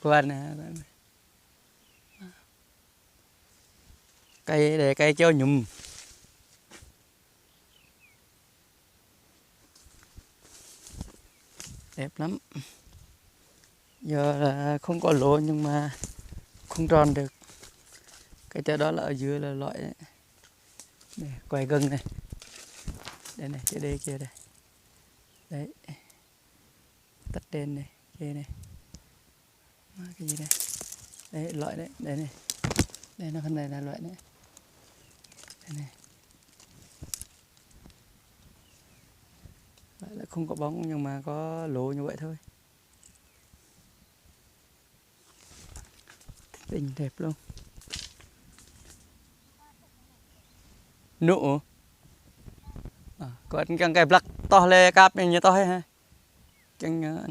quan nè. Cây để cây cho nhùm. Đẹp lắm. Giờ là không có lúa nhưng mà không tròn được. Cái chỗ đó là ở dưới là loại đấy. Đây, quay gừng này. Đây này, cái đây kia đây. Đấy. Tắt đèn này, kia này. Cái gì đây? Đấy, loại đấy, đây này. Đây nó phần này là loại đấy. Đây này. Loại là không có bóng nhưng mà có lỗ như vậy thôi. Tình đẹp luôn. Nụ. Có cái blắc to lên cáp như to hay ha. Chẳng